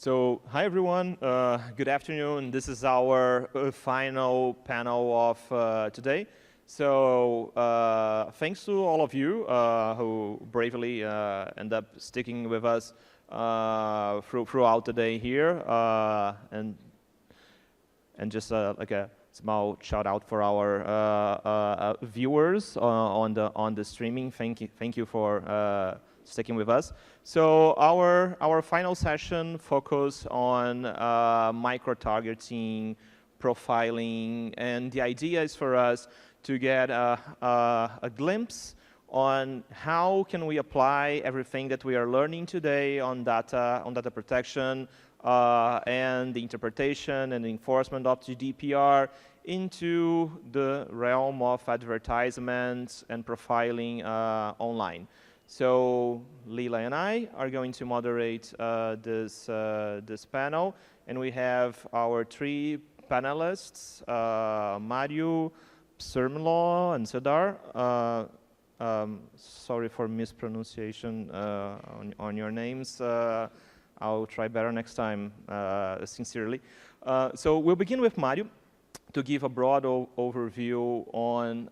So, hi everyone, good afternoon. This is our final panel of today. So, thanks to all of you who bravely end up sticking with us throughout the day here. And just like a small shout out for our viewers on the streaming. Thank you for sticking with us. So our final session focus on micro-targeting, profiling, and the idea is for us to get a glimpse on how can we apply everything that we are learning today on data protection and the interpretation and enforcement of GDPR into the realm of advertisements and profiling online. So Leila and I are going to moderate this panel, and we have our three panelists, Mario, Sirmlo, and Sedar. Sorry for mispronunciation on your names. I'll try better next time, sincerely. So we'll begin with Mario to give a broad overview on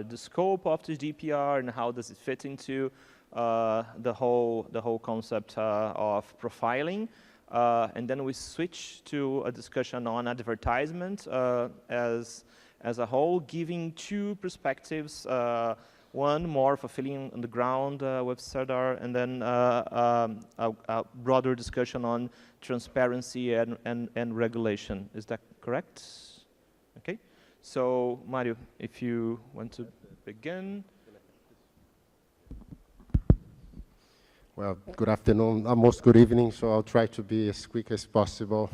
the scope of the GDPR and how does it fit into the whole concept of profiling. And then we switch to a discussion on advertisement as a whole, giving two perspectives. One more fulfilling on the ground with Serdar, and then a broader discussion on transparency and regulation. Is that correct? Okay. So Mario, if you want to begin. Well, good afternoon, almost good evening, so I'll try to be as quick as possible,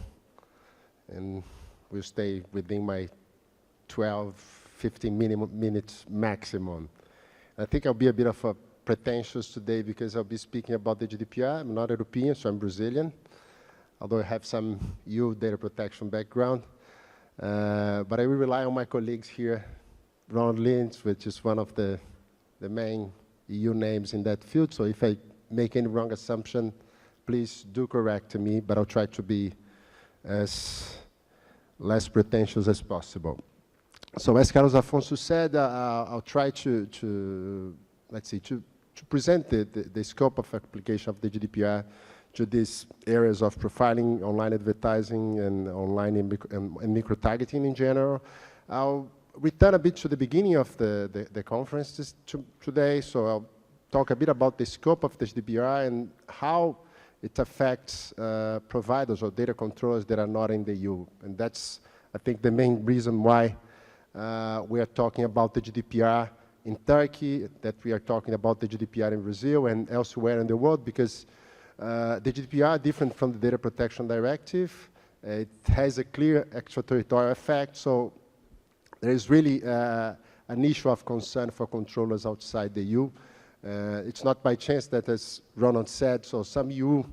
and we'll stay within my 12, 15 minutes maximum. I think I'll be a bit of a pretentious today because I'll be speaking about the GDPR. I'm not European, so I'm Brazilian, although I have some EU data protection background. But I will rely on my colleagues here, Ron Lynch, which is one of the main EU names in that field. So if I make any wrong assumption, please do correct me, but I'll try to be as less pretentious as possible. So as Carlos Afonso said, I'll try to present the scope of application of the GDPR to these areas of profiling, online advertising, and online and micro-targeting in general. I'll return a bit to the beginning of the conference today, so I'll talk a bit about the scope of the GDPR and how it affects providers or data controllers that are not in the EU. And that's, I think, the main reason why we are talking about the GDPR in Turkey, that we are talking about the GDPR in Brazil and elsewhere in the world, because the GDPR, different from the Data Protection Directive, it has a clear extraterritorial effect, so there is really an issue of concern for controllers outside the EU. It's not by chance that, as Ronald said, so some US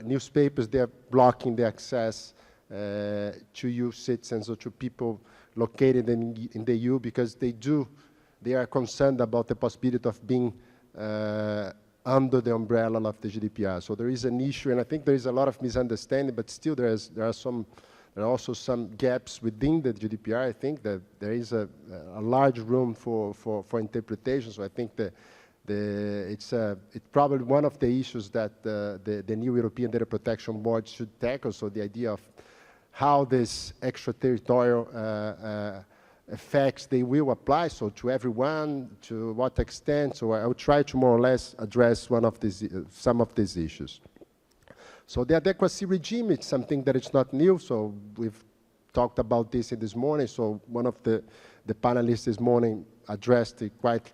newspapers, they're blocking the access to EU citizens or to people located in the EU because they are concerned about the possibility of being under the umbrella of the GDPR. So there is an issue, and I think there is a lot of misunderstanding, but still there are also some gaps within the GDPR. I think that there is a large room for interpretation. So I think that it's probably one of the issues that the new European Data Protection Board should tackle. So the idea of how this extraterritorial effects they will apply, so to everyone, to what extent. So I will try to more or less address some of these issues. So the adequacy regime is something that is not new. So we've talked about this this morning. So one of the panelists this morning addressed quite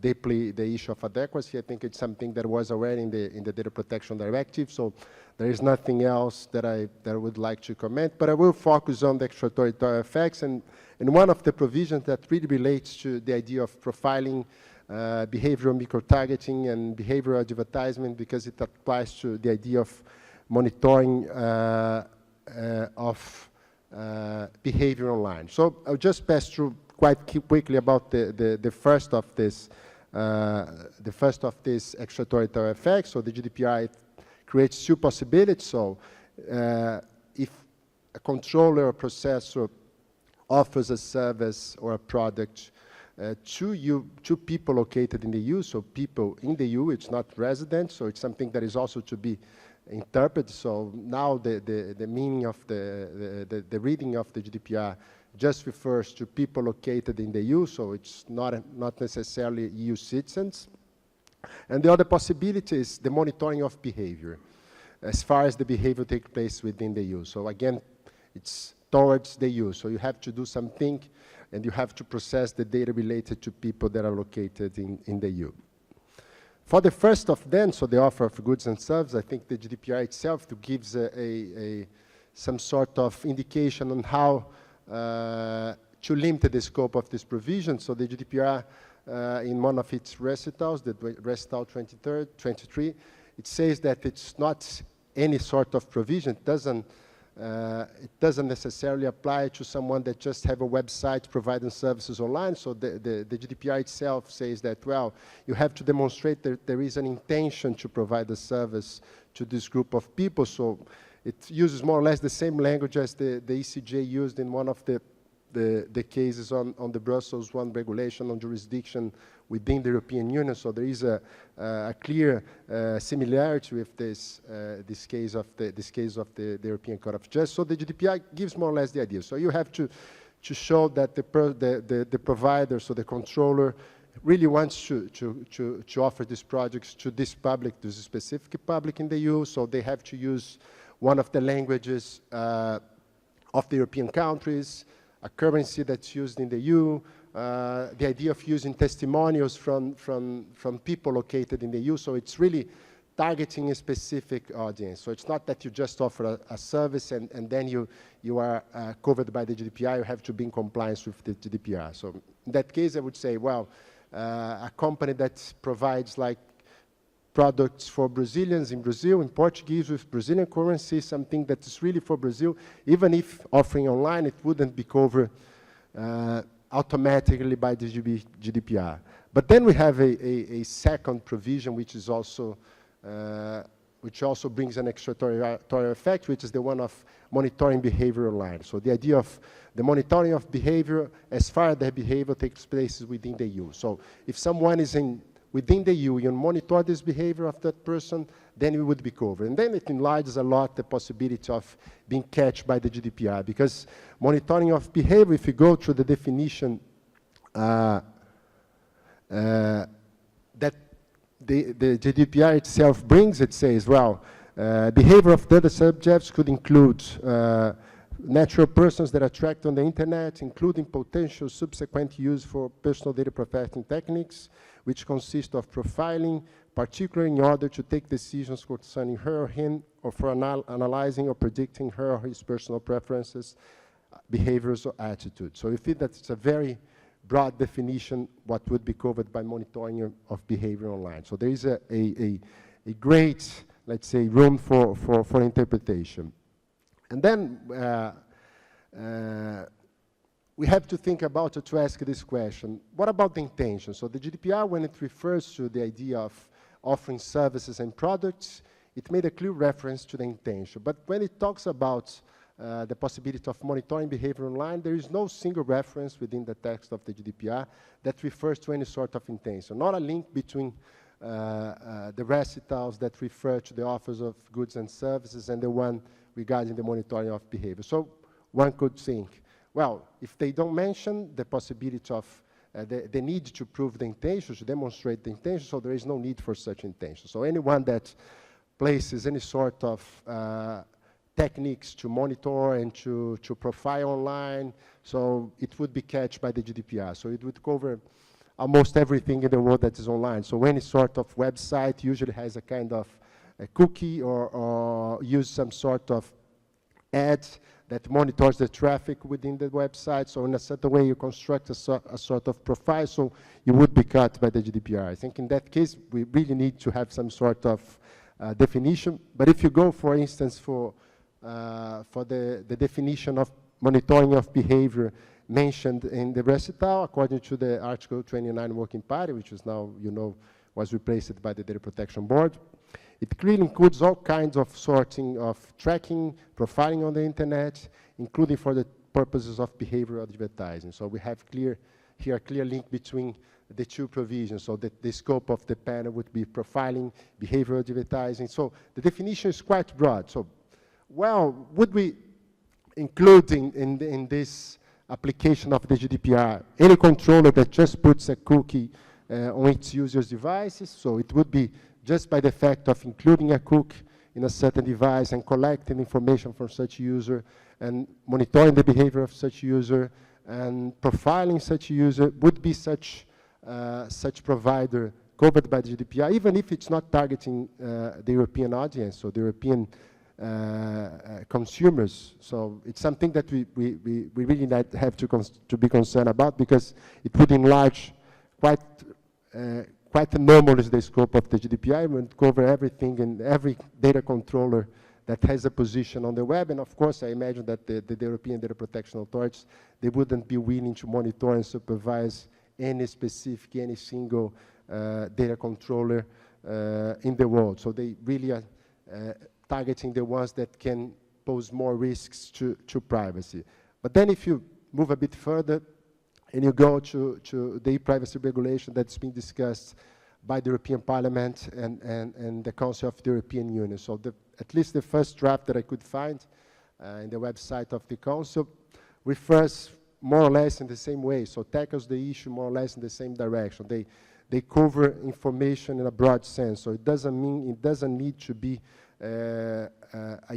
deeply the issue of adequacy. I think it's something that was already in the Data Protection Directive. So there is nothing else that I would like to comment. But I will focus on the extraterritorial effects and one of the provisions that really relates to the idea of profiling, behavioral micro-targeting, and behavioral advertisement, because it applies to the idea of monitoring of behavior online. So I'll just pass through quite quickly about the first of this extraterritorial effects. So the GDPR creates two possibilities. So if a controller or processor offers a service or a product to people located in the EU, so people in the EU, it's not residents, so it's something that is also to be interpreted. So now the meaning of the reading of the GDPR just refers to people located in the EU, so it's not necessarily EU citizens. And the other possibility is the monitoring of behavior, as far as the behavior takes place within the EU. So again, it's towards the EU, so you have to do something and you have to process the data related to people that are located in the EU. For the first of them, so the offer of goods and services, I think the GDPR itself gives some sort of indication on how to limit the scope of this provision. So the GDPR, in one of its recitals, the recital 23, it says that it's not any sort of provision. It doesn't necessarily apply to someone that just have a website providing services online. So the GDPR itself says that, well, you have to demonstrate that there is an intention to provide a service to this group of people. So it uses more or less the same language as the ECJ used in one of the cases on the Brussels I regulation on jurisdiction within the European Union. So there is a clear similarity with this case of the European Court of Justice. So the GDPR gives more or less the idea. So you have to show that the provider, so the controller, really wants to offer these projects to this public, to this specific public in the EU. So they have to use one of the languages of the European countries, a currency that's used in the EU, the idea of using testimonials from people located in the EU. So it's really targeting a specific audience. So it's not that you just offer a service and then you are covered by the GDPR, you have to be in compliance with the GDPR. So in that case, I would say, well, a company that provides like products for Brazilians in Brazil, in Portuguese with Brazilian currency, something that is really for Brazil, even if offering online, it wouldn't be covered automatically by the GDPR. But then we have a second provision, which is also, which also brings an extraterritorial effect, which is the one of monitoring behavior online. So the idea of the monitoring of behavior as far as their behavior takes place within the EU. So if someone is within the EU, you monitor this behavior of that person, then we would be covered. And then it enlarges a lot the possibility of being catched by the GDPR, because monitoring of behavior, if you go through the definition that the GDPR itself brings, it says, well, behavior of data subjects could include natural persons that are tracked on the internet, including potential subsequent use for personal data processing techniques, which consist of profiling, particularly in order to take decisions concerning her or him, or for analyzing or predicting her or his personal preferences, behaviors, or attitudes. So we feel that it's a very broad definition what would be covered by monitoring of behavior online. So there is a great, let's say, room for interpretation. And then we have to think about to ask this question, what about the intention? So the GDPR, when it refers to the idea of offering services and products, it made a clear reference to the intention. But when it talks about the possibility of monitoring behavior online, there is no single reference within the text of the GDPR that refers to any sort of intention, not a link between the recitals that refer to the offers of goods and services and the one regarding the monitoring of behavior. So one could think, well, if they don't mention the possibility of the need to prove the intention, to demonstrate the intention, so there is no need for such intention. So anyone that places any sort of techniques to monitor and to profile online, so it would be catched by the GDPR. So it would cover almost everything in the world that is online. So any sort of website usually has a kind of a cookie or use some sort of ad that monitors the traffic within the website. So in a certain way, you construct a sort of profile, so you would be cut by the GDPR. I think in that case, we really need to have some sort of definition. But if you go, for instance, for the definition of monitoring of behavior mentioned in the recital, according to the Article 29 Working Party, which is now, was replaced by the Data Protection Board, It clearly includes all kinds of sorting of tracking, profiling on the internet, including for the purposes of behavioral advertising. So we have here a clear link between the two provisions. So the scope of the panel would be profiling, behavioral advertising. So the definition is quite broad. So, well, would we include in this application of the GDPR any controller that just puts a cookie on its user's devices? So it would be just by the fact of including a cookie in a certain device and collecting information from such user and monitoring the behavior of such user and profiling such user, would be such provider covered by the GDPR, even if it's not targeting the European audience or the European consumers. So it's something that we really have to be concerned about, because it would enlarge quite enormously the scope of the GDPR. It would cover everything and every data controller that has a position on the web. And of course, I imagine that the European data protection authorities, they wouldn't be willing to monitor and supervise any single data controller in the world. So they really are targeting the ones that can pose more risks to privacy. But then if you move a bit further and you go to the e-privacy regulation that's been discussed by the European Parliament and the Council of the European Union. So at least the first draft that I could find in the website of the Council refers more or less in the same way, so tackles the issue more or less in the same direction. They cover information in a broad sense, so it doesn't mean, it doesn't need to be a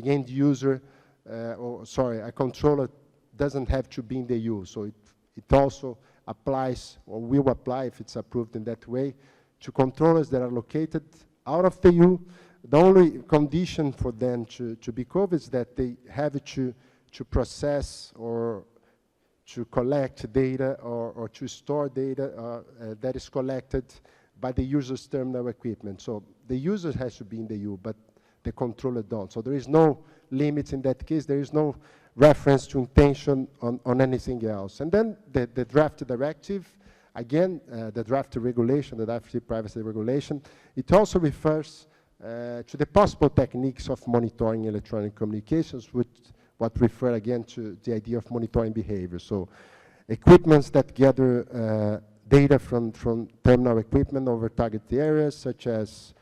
end user, a controller doesn't have to be in the EU, so it also applies, or will apply if it's approved in that way, to controllers that are located out of the EU. The only condition for them to be covered is that they have to process or to collect data or to store data that is collected by the user's terminal equipment. So the user has to be in the EU, but the controller don't. So there is no limit in that case. There is no reference to intention on anything else. And then the draft directive, again, the draft regulation, the draft privacy regulation, it also refers to the possible techniques of monitoring electronic communications, which what refer again to the idea of monitoring behavior. So equipments that gather data from terminal equipment over target areas, such as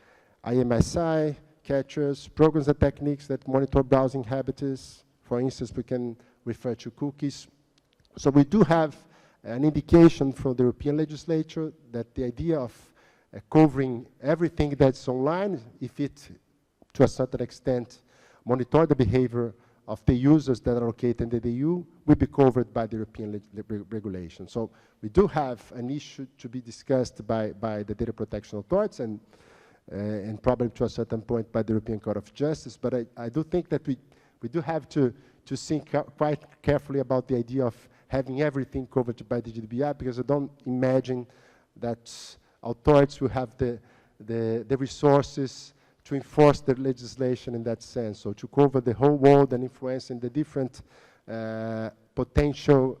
IMSI, catchers, programs and techniques that monitor browsing habits. For instance, we can refer to cookies. So we do have an indication from the European legislature that the idea of covering everything that's online, if it, to a certain extent, monitor the behavior of the users that are located in the EU, will be covered by the European regulation. So we do have an issue to be discussed by the data protection authorities and probably to a certain point by the European Court of Justice, but I do think that we do have to think quite carefully about the idea of having everything covered by the GDPR, because I don't imagine that authorities will have the resources to enforce the legislation in that sense, so to cover the whole world and influencing the different potential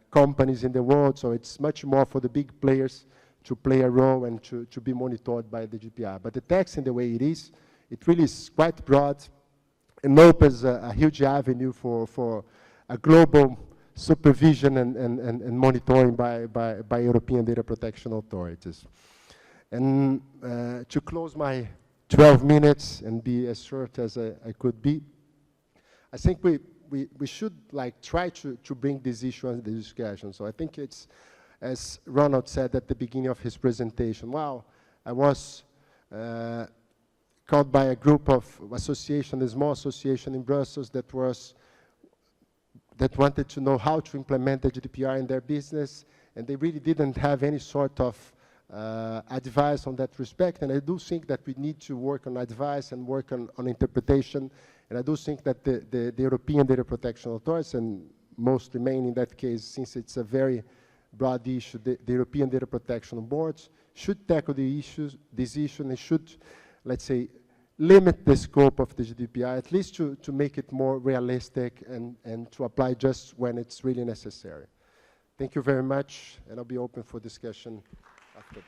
companies in the world. So it's much more for the big players to play a role and to be monitored by the GDPR. But the text in the way it really is quite broad and opens a huge avenue for a global supervision and monitoring by European data protection authorities. And to close my 12 minutes and be as short as I could be, I think we should try to bring this issue under the discussion. So I think it's, as Ronald said at the beginning of his presentation, wow, I was called by a group of association, a small association in Brussels that wanted to know how to implement the GDPR in their business, and they really didn't have any sort of advice on that respect. And I do think that we need to work on advice and work on interpretation. And I do think that the European data protection authorities, and most remain in that case, since it's a very broad issue, the European data protection boards should tackle this issue, and they should, let's say, limit the scope of the GDPR, at least to make it more realistic and to apply just when it's really necessary. Thank you very much, and I'll be open for discussion after.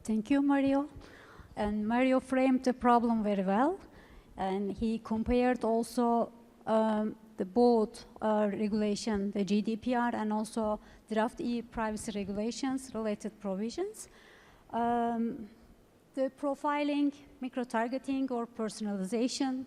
Thank you, Mario. And Mario framed the problem very well. And he compared also the both regulation, the GDPR, and also draft e-privacy regulations related provisions. The profiling, microtargeting, or personalization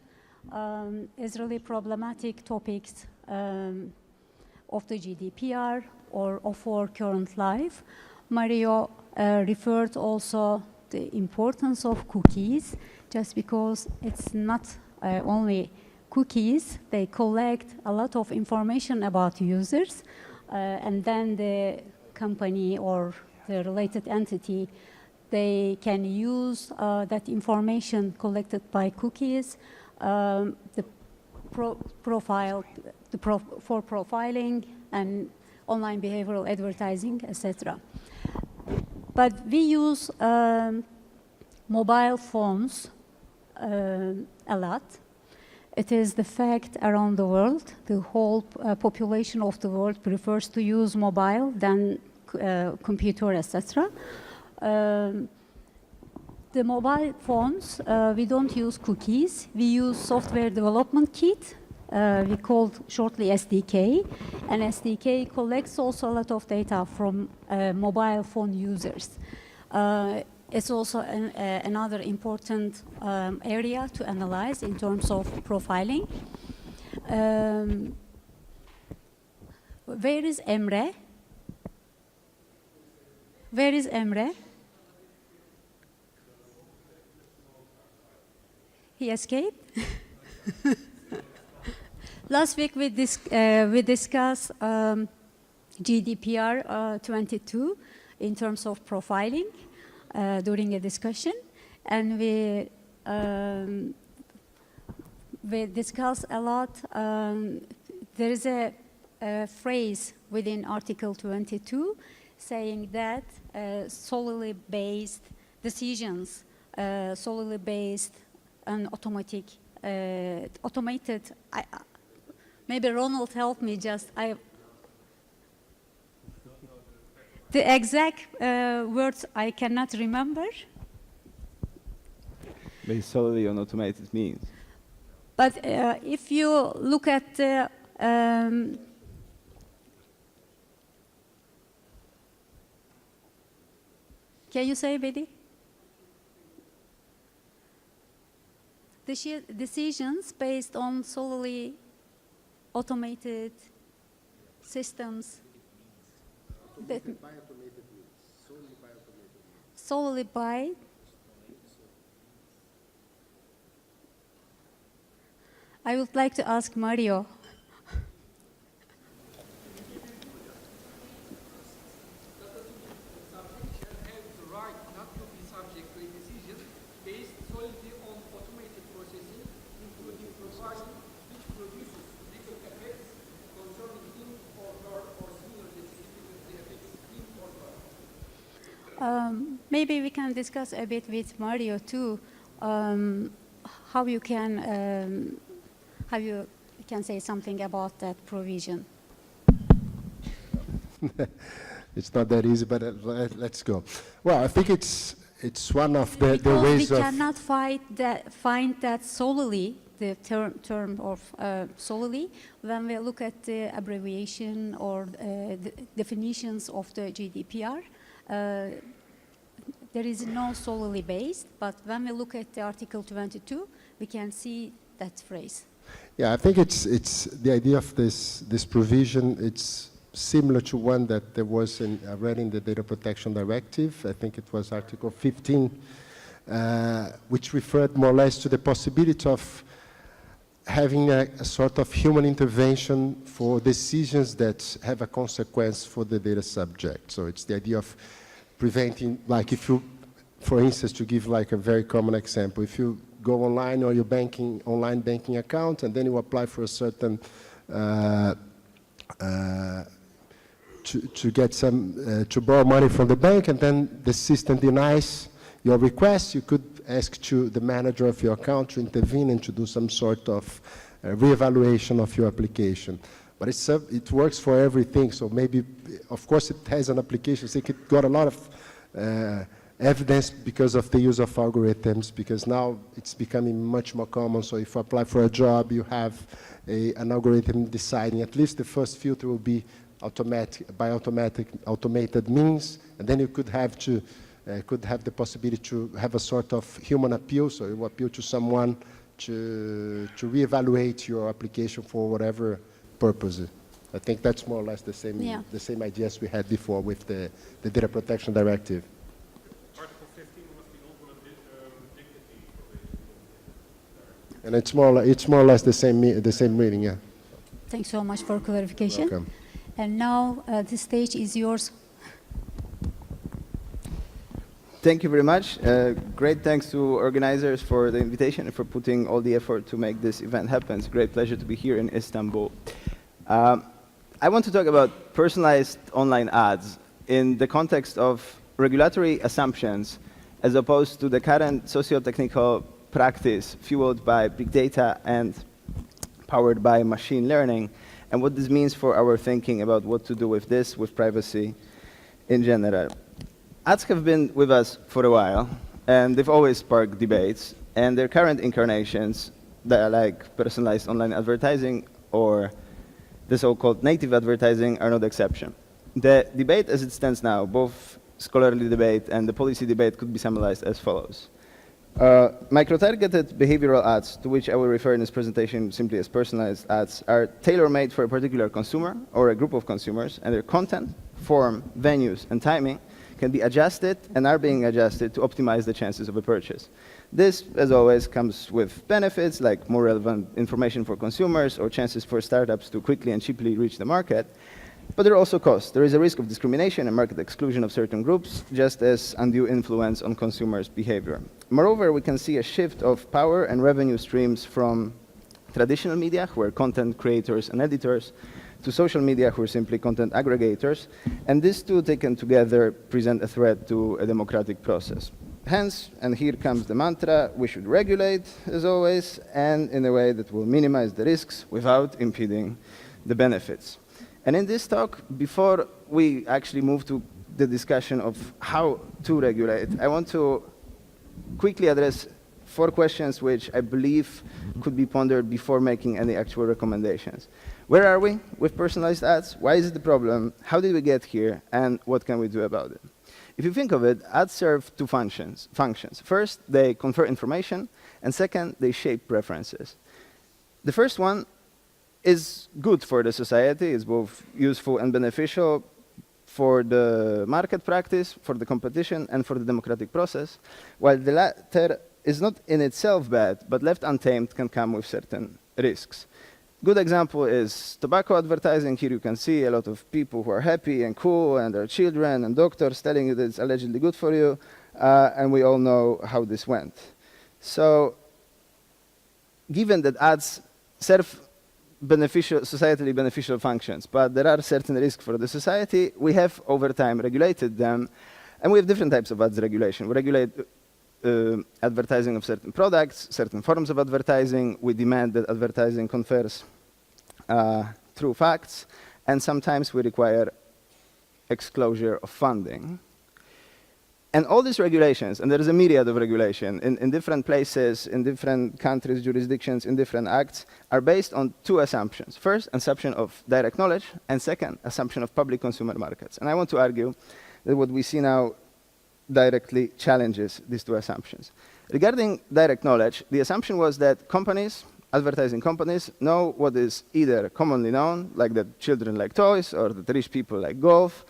is really problematic topics of the GDPR or of our current life. Mario referred also the importance of cookies, just because it's not only cookies, they collect a lot of information about users, and then the company or the related entity, they can use that information collected by cookies, for profiling and online behavioral advertising, etc. But we use mobile phones a lot. It is the fact around the world. The whole population of the world prefers to use mobile than computer, etc. The mobile phones, we don't use cookies. We use software development kit. We called shortly SDK. And SDK collects also a lot of data from mobile phone users. It's also another important area to analyze in terms of profiling. Where is Emre? Where is Emre? He escaped? Last week we discussed GDPR 22 in terms of profiling during a discussion, and we discussed a lot. There is a phrase within Article 22 saying that solely based decisions, solely based and automated. Maybe Ronald help me. The exact words I cannot remember. Based solely on automated means. But if you look at the can you say, Bedi? Decisions based on solely automated systems. Solely by. I would like to ask Mario. Maybe we can discuss a bit with Mario too, how you can say something about that provision. It's not that easy, but let's go. Well, I think it's one of the ways of. We cannot find that solely, the term of solely, when we look at the abbreviation or the definitions of the GDPR. There is no solely based, but when we look at the Article 22, we can see that phrase. Yeah, I think it's the idea of this provision. It's similar to one that there was I read in the Data Protection Directive. I think it was Article 15, which referred more or less to the possibility of having a sort of human intervention for decisions that have a consequence for the data subject. So it's the idea of preventing, like if you, for instance, to give like a very common example, if you go online or your online banking account and then you apply for a certain, to get to borrow money from the bank, and then the system denies your request, you could ask the manager of your account to intervene and to do some sort of reevaluation of your application. But it works for everything, so maybe, of course, it has an application. I think it got a lot of evidence because of the use of algorithms, because now it's becoming much more common. So if you apply for a job, you have an algorithm deciding at least the first filter will be automated means, and then you could have the possibility to have a sort of human appeal, so you appeal to someone to reevaluate your application for whatever purpose. I think that's more or less the same ideas we had before with the Data Protection Directive. Article 15 was the ultimate dignity provision. And it's more or less the same meaning, yeah. Thanks so much for clarification. Welcome. And now the stage is yours. Thank you very much. Great thanks to organizers for the invitation and for putting all the effort to make this event happen. It's a great pleasure to be here in Istanbul. I want to talk about personalized online ads in the context of regulatory assumptions as opposed to the current socio-technical practice fueled by big data and powered by machine learning, and what this means for our thinking about what to do with this, with privacy in general. Ads have been with us for a while, and they've always sparked debates, and their current incarnations that are like personalized online advertising or the so-called native advertising are no exception. The debate as it stands now, both scholarly debate and the policy debate, could be summarized as follows. Micro-targeted behavioral ads, to which I will refer in this presentation simply as personalized ads, are tailor-made for a particular consumer or a group of consumers, and their content, form, venues, and timing can be adjusted and are being adjusted to optimize the chances of a purchase. This, as always, comes with benefits like more relevant information for consumers or chances for startups to quickly and cheaply reach the market. But there are also costs. There is a risk of discrimination and market exclusion of certain groups, just as undue influence on consumers' behavior. Moreover, we can see a shift of power and revenue streams from traditional media, who are content creators and editors, to social media, who are simply content aggregators, and these two taken together present a threat to a democratic process. Hence, and here comes the mantra, we should regulate, as always, and in a way that will minimize the risks without impeding the benefits. And in this talk, before we actually move to the discussion of how to regulate, I want to quickly address 4 questions which I believe could be pondered before making any actual recommendations. Where are we with personalized ads? Why is it the problem? How did we get here? And what can we do about it? If you think of it, ads serve 2 functions. First, they confer information, and second, they shape preferences. The first one is good for the society. It's both useful and beneficial for the market practice, for the competition, and for the democratic process, while the latter is not in itself bad, but left untamed can come with certain risks. Good example is tobacco advertising. Here you can see a lot of people who are happy and cool, and their children and doctors telling you that it's allegedly good for you, and we all know how this went. So, given that ads serve societally beneficial functions, but there are certain risks for the society, we have over time regulated them, and we have different types of ads regulation. We regulate advertising of certain products, certain forms of advertising. We demand that advertising confers true facts, and sometimes we require exclosure of funding. And all these regulations, and there is a myriad of regulation in different places, in different countries, jurisdictions, in different acts, are based on 2 assumptions. First, assumption of direct knowledge, and second, assumption of public consumer markets. And I want to argue that what we see now directly challenges these 2 assumptions. Regarding direct knowledge, the assumption was that companies, advertising companies, know what is either commonly known, like that children like toys, or that rich people like golf,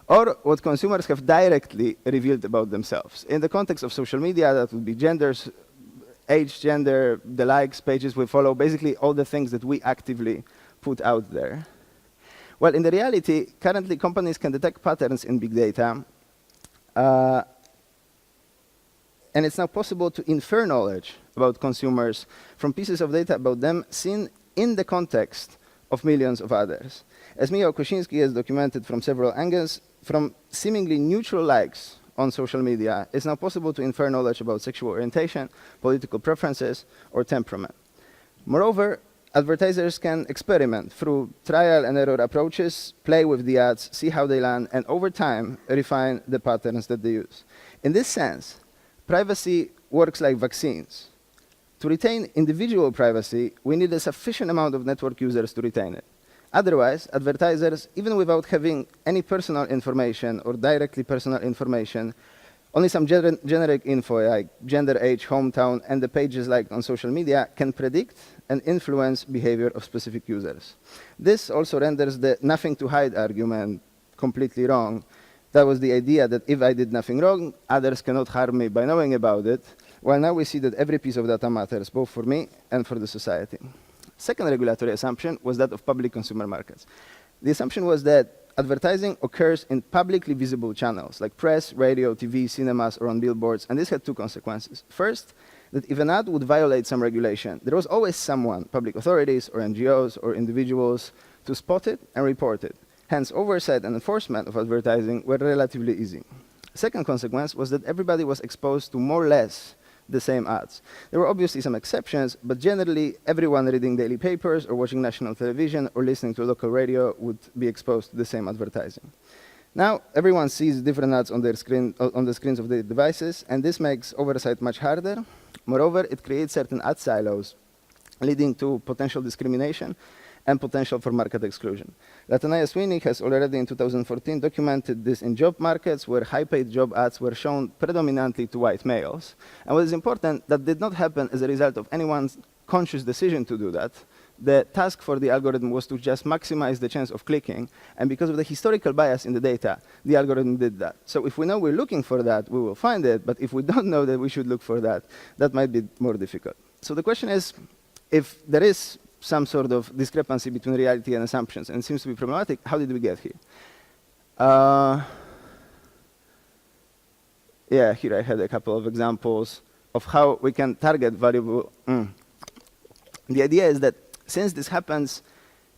or what consumers have directly revealed about themselves. In the context of social media, that would be genders, age, gender, the likes, pages we follow, basically all the things that we actively put out there. Well, in the reality, currently companies can detect patterns in big data, and it's now possible to infer knowledge about consumers from pieces of data about them seen in the context of millions of others. As Michał Kosiński has documented from several angles, from seemingly neutral likes on social media, it's now possible to infer knowledge about sexual orientation, political preferences, or temperament. Moreover, advertisers can experiment through trial and error approaches, play with the ads, see how they land, and over time, refine the patterns that they use. In this sense, privacy works like vaccines. To retain individual privacy, we need a sufficient amount of network users to retain it. Otherwise, advertisers, even without having any personal information or directly personal information, only some generic info like gender, age, hometown, and the pages liked on social media can predict and influence behavior of specific users. This also renders the nothing to hide argument completely wrong. That was the idea that if I did nothing wrong, others cannot harm me by knowing about it, while now we see that every piece of data matters, both for me and for the society. Second regulatory assumption was that of public consumer markets. The assumption was that advertising occurs in publicly visible channels, like press, radio, TV, cinemas, or on billboards, and this had two consequences. First, that if an ad would violate some regulation, there was always someone, public authorities or NGOs or individuals, to spot it and report it. Hence, oversight and enforcement of advertising were relatively easy. Second consequence was that everybody was exposed to more or less the same ads. There were obviously some exceptions, but generally everyone reading daily papers or watching national television or listening to local radio would be exposed to the same advertising. Now everyone sees different ads on their screen, on the screens of their devices, and this makes oversight much harder. Moreover, it creates certain ad silos, leading to potential discrimination and potential for market exclusion. Latanaya Sweeney has already in 2014 documented this in job markets where high-paid job ads were shown predominantly to white males. And what is important, that did not happen as a result of anyone's conscious decision to do that. The task for the algorithm was to just maximize the chance of clicking, and because of the historical bias in the data, the algorithm did that. So if we know we're looking for that, we will find it, but if we don't know that we should look for that, that might be more difficult. So the question is, if there is some sort of discrepancy between reality and assumptions, and it seems to be problematic, how did we get here? Yeah, here I had a couple of examples of how we can target valuable. The idea is that since this happens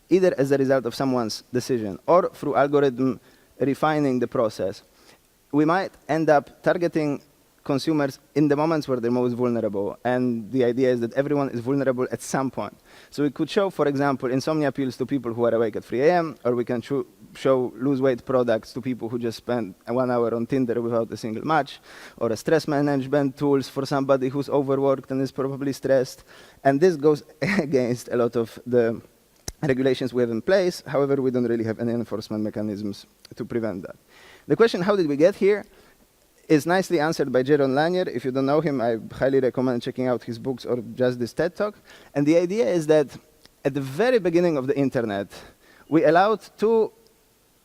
either as a result of someone's decision or through algorithm refining the process, we might end up targeting consumers in the moments where they're most vulnerable. And the idea is that everyone is vulnerable at some point. So we could show, for example, insomnia appeals to people who are awake at 3 a.m., or we can show lose weight products to people who just spend 1 hour on Tinder without a single match, or a stress management tools for somebody who's overworked and is probably stressed. And this goes against a lot of the regulations we have in place. However, we don't really have any enforcement mechanisms to prevent that. The question, how did we get here, is nicely answered by Jaron Lanier. If you don't know him, I highly recommend checking out his books or just this TED Talk. And the idea is that at the very beginning of the internet, we allowed two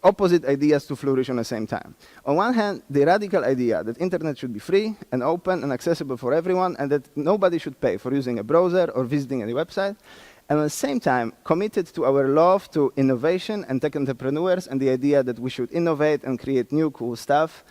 opposite ideas to flourish on the same time. On one hand, the radical idea that internet should be free and open and accessible for everyone, and that nobody should pay for using a browser or visiting any website. And at the same time, committed to our love to innovation and tech entrepreneurs, and the idea that we should innovate and create new cool stuff.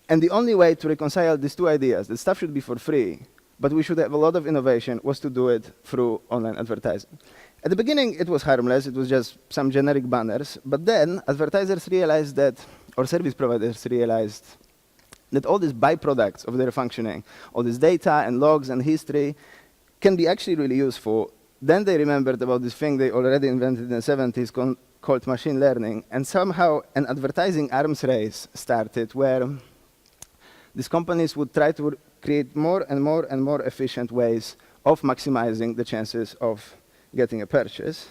And the only way to reconcile these two ideas, that stuff should be for free, but we should have a lot of innovation, was to do it through online advertising. At the beginning, it was harmless. It was just some generic banners. But then advertisers realized that, or service providers realized, that all these byproducts of their functioning, all this data and logs and history, can be actually really useful. Then they remembered about this thing they already invented in the 70s called machine learning. And somehow an advertising arms race started where these companies would try to create more and more and more efficient ways of maximizing the chances of getting a purchase.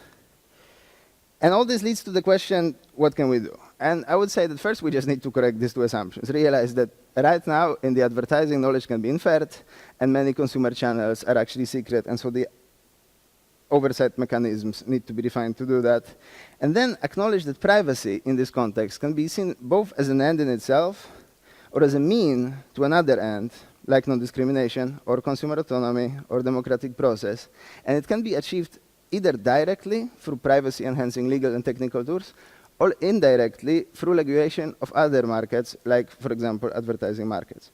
And all this leads to the question, what can we do? And I would say that first we just need to correct these two assumptions. Realize that right now in the advertising, knowledge can be inferred, and many consumer channels are actually secret, and so the oversight mechanisms need to be defined to do that. And then acknowledge that privacy in this context can be seen both as an end in itself, or as a mean to another end, like non-discrimination, or consumer autonomy, or democratic process. And it can be achieved either directly through privacy-enhancing legal and technical tools, or indirectly through regulation of other markets, like, for example, advertising markets.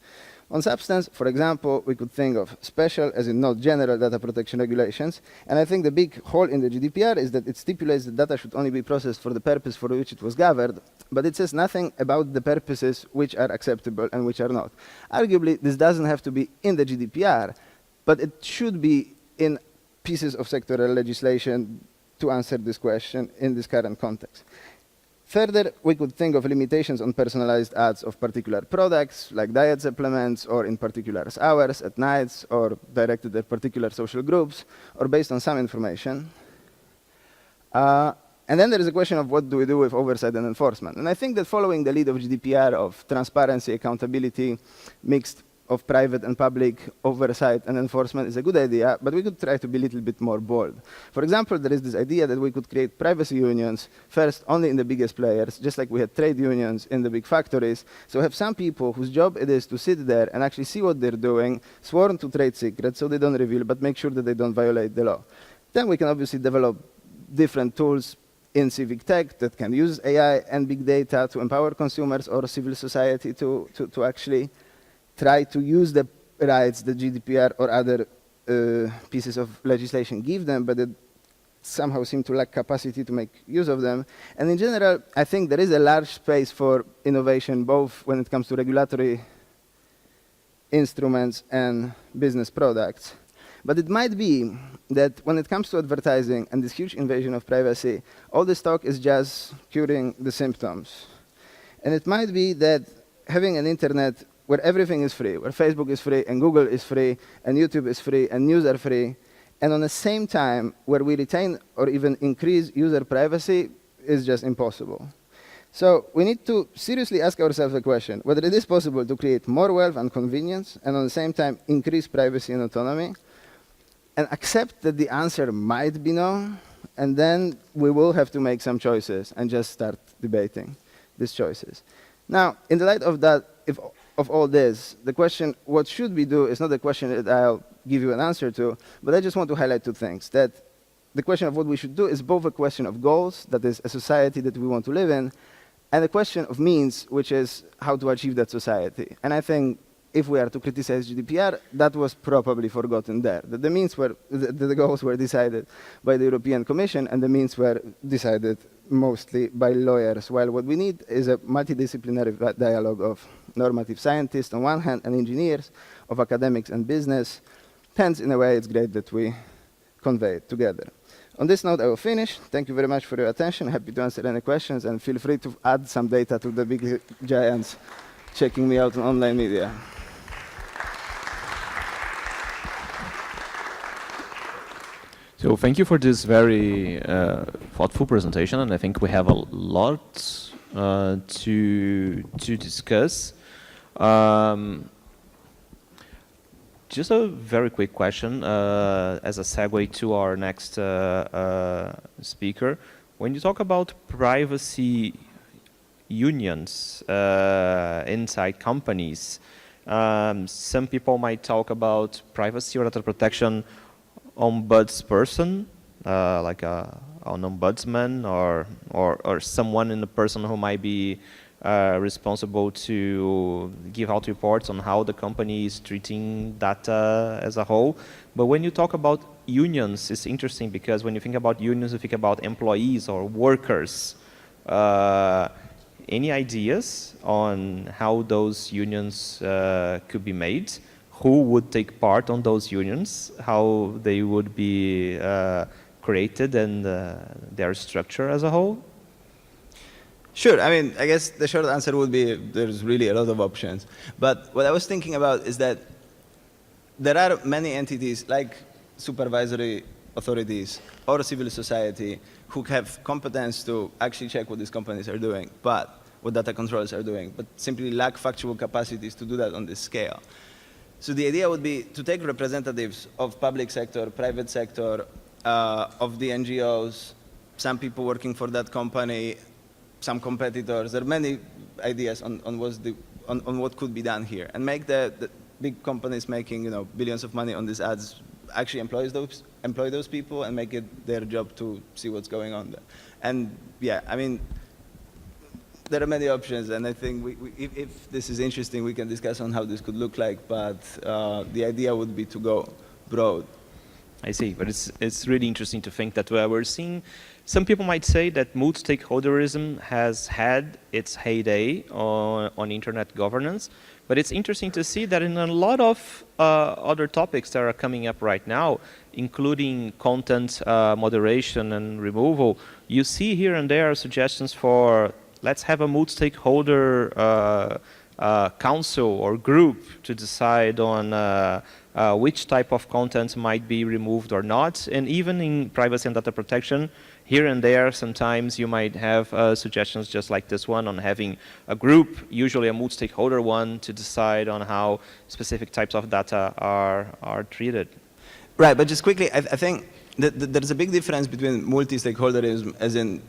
On substance, for example, we could think of special, as in not general, data protection regulations. And I think the big hole in the GDPR is that it stipulates that data should only be processed for the purpose for which it was gathered, but it says nothing about the purposes which are acceptable and which are not. Arguably, this doesn't have to be in the GDPR, but it should be in pieces of sectoral legislation to answer this question in this current context. Further, we could think of limitations on personalized ads of particular products, like diet supplements, or in particular hours, at nights, or directed at particular social groups, or based on some information. And then there is a question of what do we do with oversight and enforcement. And I think that following the lead of GDPR of transparency, accountability, mixed of private and public oversight and enforcement is a good idea, but we could try to be a little bit more bold. For example, there is this idea that we could create privacy unions, first only in the biggest players, just like we had trade unions in the big factories. So have some people whose job it is to sit there and actually see what they're doing, sworn to trade secrets, so they don't reveal, but make sure that they don't violate the law. Then we can obviously develop different tools in civic tech that can use AI and big data to empower consumers or civil society to actually try to use the rights that GDPR or other pieces of legislation give them, but that somehow seem to lack capacity to make use of them. And in general, I think there is a large space for innovation, both when it comes to regulatory instruments and business products. But it might be that when it comes to advertising and this huge invasion of privacy, all this talk is just curing the symptoms. And it might be that having an internet where everything is free, where Facebook is free, and Google is free, and YouTube is free, and news are free, and on the same time, where we retain or even increase user privacy is just impossible. So we need to seriously ask ourselves the question, whether it is possible to create more wealth and convenience, and on the same time increase privacy and autonomy, and accept that the answer might be no, and then we will have to make some choices and just start debating these choices. Now, in the light of that, of all this, the question, what should we do, is not a question that I'll give you an answer to, but I just want to highlight two things. That the question of what we should do is both a question of goals, that is a society that we want to live in, and a question of means, which is how to achieve that society. And I think if we are to criticize GDPR, that was probably forgotten there. That the means were, the goals were decided by the European Commission, and the means were decided mostly by lawyers, while what we need is a multidisciplinary dialogue of normative scientists on one hand and engineers, of academics and business. Hence, in a way, it's great that we convey it together. On this note, I will finish. Thank you very much for your attention. Happy to answer any questions, and feel free to add some data to the big giants checking me out on online media. So thank you for this very thoughtful presentation, and I think we have a lot to discuss. Just a very quick question as a segue to our next speaker. When you talk about privacy unions inside companies, some people might talk about privacy or data protection ombudsperson, like an ombudsman or someone in the person who might be responsible to give out reports on how the company is treating data as a whole. But when you talk about unions, it's interesting because when you think about unions, you think about employees or workers. Any ideas on how those unions could be made? Who would take part on those unions? How they would be created and their structure as a whole? Sure. I mean, I guess the short answer would be there's really a lot of options. But what I was thinking about is that there are many entities like supervisory authorities or civil society who have competence to actually check what these companies are doing, but what data controllers are doing, but simply lack factual capacities to do that on this scale. So the idea would be to take representatives of public sector, private sector, of the NGOs, some people working for that company, some competitors. There are many ideas on what could be done here, and make the big companies making billions of money on these ads actually employ those people and make it their job to see what's going on there. And yeah, I mean, there are many options, and I think if this is interesting, we can discuss on how this could look like, but the idea would be to go broad. I see, but it's really interesting to think that we're seeing, some people might say that multi-stakeholderism has had its heyday on internet governance, But it's interesting to see that in a lot of other topics that are coming up right now, including content moderation and removal, you see here and there suggestions for let's have a multi-stakeholder council or group to decide on which type of content might be removed or not. And even in privacy and data protection, here and there, sometimes you might have suggestions just like this one on having a group, usually a multi-stakeholder one, to decide on how specific types of data are treated. Right, but just quickly, I think that there's a big difference between multi-stakeholderism as in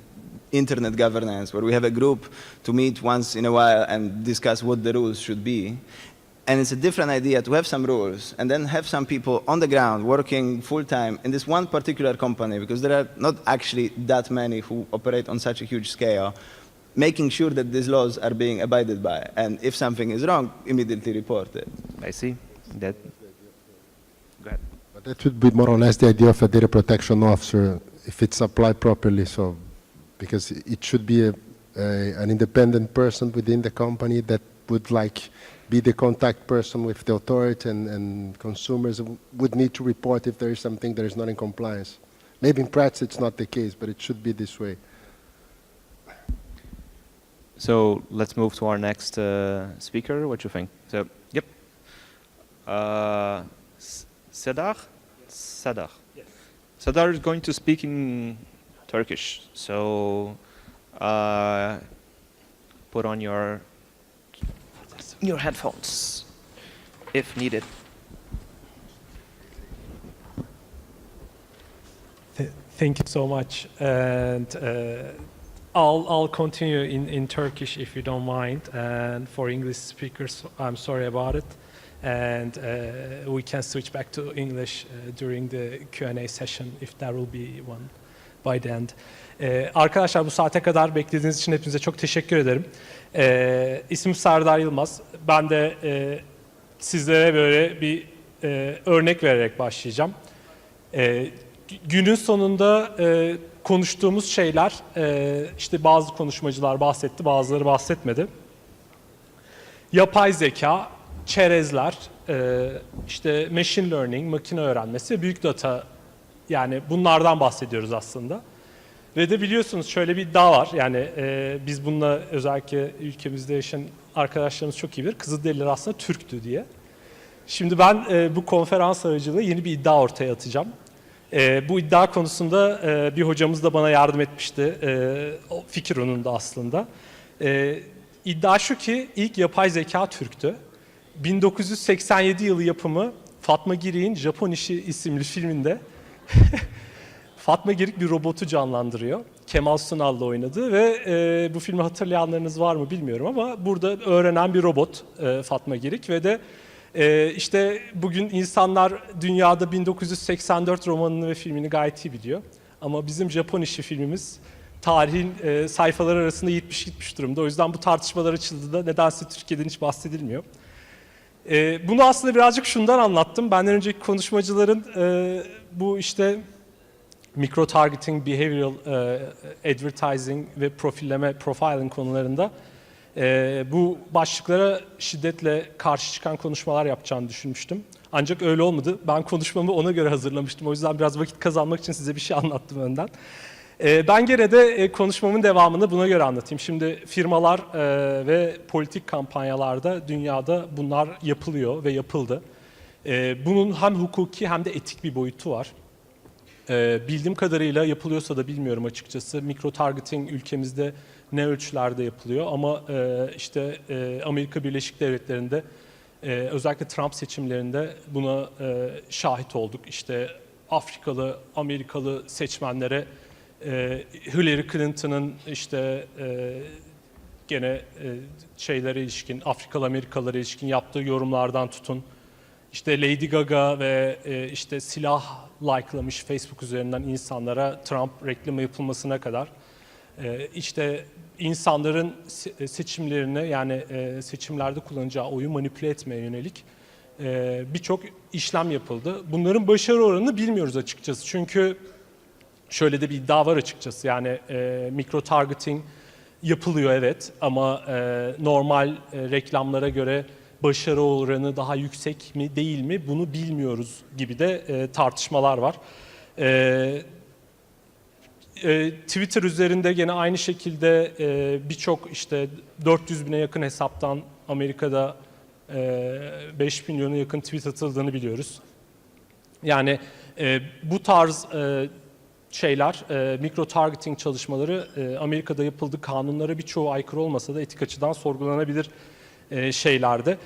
internet governance, where we have a group to meet once in a while and discuss what the rules should be. And it's a different idea to have some rules and then have some people on the ground working full-time in this one particular company, because there are not actually that many who operate on such a huge scale, making sure that these laws are being abided by. And if something is wrong, immediately report it. I see. That. Go ahead. But that would be more or less the idea of a data protection officer, if it's applied properly. So, because it should be an independent person within the company that would be the contact person with the authority, and consumers would need to report if there is something that is not in compliance. Maybe in practice it's not the case, but it should be this way. So let's move to our next speaker. What do you think? So, yep. Sedar? Sedar. Yes. Sedar is going to speak in Turkish. So put on your headphones if needed. Thank you so much, and I'll continue in Turkish if you don't mind, and for English speakers I'm sorry about it, and we can switch back to English during the Q&A session if there will be one by the end. Arkadaşlar, bu saate kadar beklediğiniz için hepinize çok teşekkür ederim. İsmim Serdar Yılmaz. Ben de sizlere böyle bir örnek vererek başlayacağım. Günün sonunda konuştuğumuz şeyler, işte bazı konuşmacılar bahsetti, bazıları bahsetmedi. Yapay zeka, çerezler, işte machine learning, makine öğrenmesi, büyük data, yani bunlardan bahsediyoruz aslında. Ve de biliyorsunuz şöyle bir iddia var, yani biz bununla özellikle ülkemizde yaşayan arkadaşlarımız çok iyi bilir, Kızılderililer aslında Türktü diye. Şimdi ben bu konferans aracılığıyla yeni bir iddia ortaya atacağım. Bu iddia konusunda bir hocamız da bana yardım etmişti, o fikir onun da aslında. İddia şu ki ilk yapay zeka Türktü. 1987 yılı yapımı Fatma Girik'in Japon İşi isimli filminde Fatma Girik bir robotu canlandırıyor. Kemal Sunal'la oynadı ve bu filmi hatırlayanlarınız var mı bilmiyorum ama burada öğrenen bir robot Fatma Girik ve de işte bugün insanlar dünyada 1984 romanını ve filmini gayet iyi biliyor. Ama bizim Japon İşi filmimiz tarihin sayfaları arasında 70 durumda. O yüzden bu tartışmalar açıldığında nedense Türkiye'den hiç bahsedilmiyor. Bunu aslında birazcık şundan anlattım. Benden önceki konuşmacıların bu işte Microtargeting, behavioral advertising ve profiling konularında bu başlıklara şiddetle karşı çıkan konuşmalar yapacağını düşünmüştüm. Ancak öyle olmadı. Ben konuşmamı ona göre hazırlamıştım. O yüzden biraz vakit kazanmak için size bir şey anlattım önden. Ben gene de konuşmamın devamını buna göre anlatayım. Şimdi firmalar ve politik kampanyalarda dünyada bunlar yapılıyor ve yapıldı. Bunun hem hukuki hem de etik bir boyutu var. Bildiğim kadarıyla yapılıyorsa da bilmiyorum açıkçası. Microtargeting ülkemizde ne ölçülerde yapılıyor ama işte Amerika Birleşik Devletleri'nde özellikle Trump seçimlerinde buna şahit olduk. İşte Afrikalı, Amerikalı seçmenlere Hillary Clinton'ın işte gene şeylere ilişkin, Afrikalı Amerikalılara ilişkin yaptığı yorumlardan tutun. İşte Lady Gaga ve işte silah like'lamış Facebook üzerinden insanlara Trump reklamı yapılmasına kadar işte insanların seçimlerini yani seçimlerde kullanacağı oyu manipüle etmeye yönelik birçok işlem yapıldı. Bunların başarı oranını bilmiyoruz açıkçası. Çünkü şöyle de bir iddia var açıkçası. Yani microtargeting yapılıyor evet ama normal reklamlara göre başarı oranı daha yüksek mi değil mi bunu bilmiyoruz gibi de tartışmalar var. Twitter üzerinde gene aynı şekilde birçok işte 400 bine yakın hesaptan Amerika'da 5 milyona yakın tweet atıldığını biliyoruz. Yani bu tarz şeyler, mikro-targeting çalışmaları Amerika'da yapıldığı kanunlara birçoğu aykırı olmasa da etik açıdan sorgulanabilir şeylerde.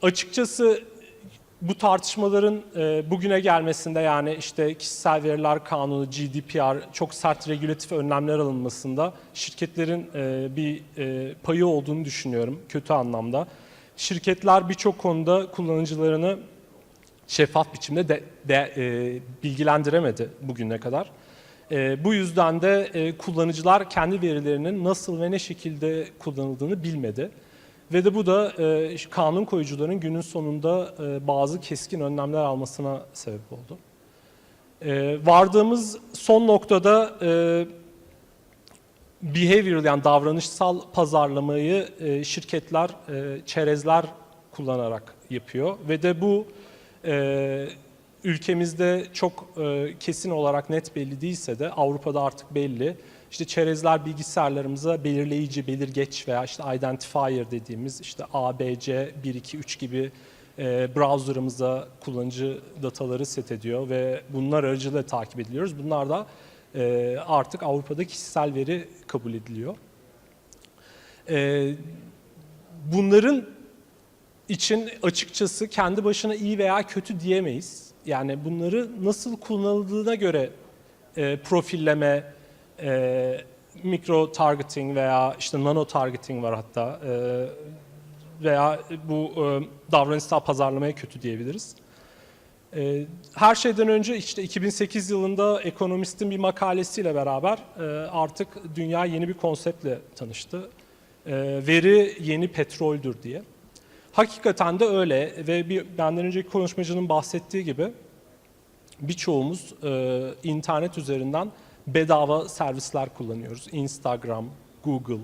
Açıkçası bu tartışmaların bugüne gelmesinde yani işte kişisel veriler kanunu, GDPR, çok sert regülatif önlemler alınmasında şirketlerin bir payı olduğunu düşünüyorum kötü anlamda. Şirketler birçok konuda kullanıcılarını şeffaf biçimde bilgilendiremedi bugüne kadar. Bu yüzden de kullanıcılar kendi verilerinin nasıl ve ne şekilde kullanıldığını bilmedi. Ve de bu da kanun koyucuların günün sonunda bazı keskin önlemler almasına sebep oldu. Vardığımız son noktada behavioral yani davranışsal pazarlamayı şirketler çerezler kullanarak yapıyor. Ve de bu ülkemizde çok kesin olarak net belli değilse de Avrupa'da artık belli. İşte çerezler bilgisayarlarımıza belirleyici, belirgeç veya işte identifier dediğimiz işte A, B, C, 1, 2, 3 gibi browser'ımıza kullanıcı dataları set ediyor ve bunlar aracılığıyla takip ediliyoruz. Bunlar da artık Avrupa'da kişisel veri kabul ediliyor. Bunların için açıkçası kendi başına iyi veya kötü diyemeyiz. Yani bunları nasıl kullanıldığına göre profilleme, mikro targeting veya işte nano targeting var hatta veya bu davranışsal pazarlamaya kötü diyebiliriz. Her şeyden önce işte 2008 yılında Economist'in bir makalesiyle beraber artık dünya yeni bir konseptle tanıştı. Veri yeni petroldür diye. Hakikaten de öyle ve benden önceki konuşmacının bahsettiği gibi birçoğumuz internet üzerinden bedava servisler kullanıyoruz. Instagram, Google,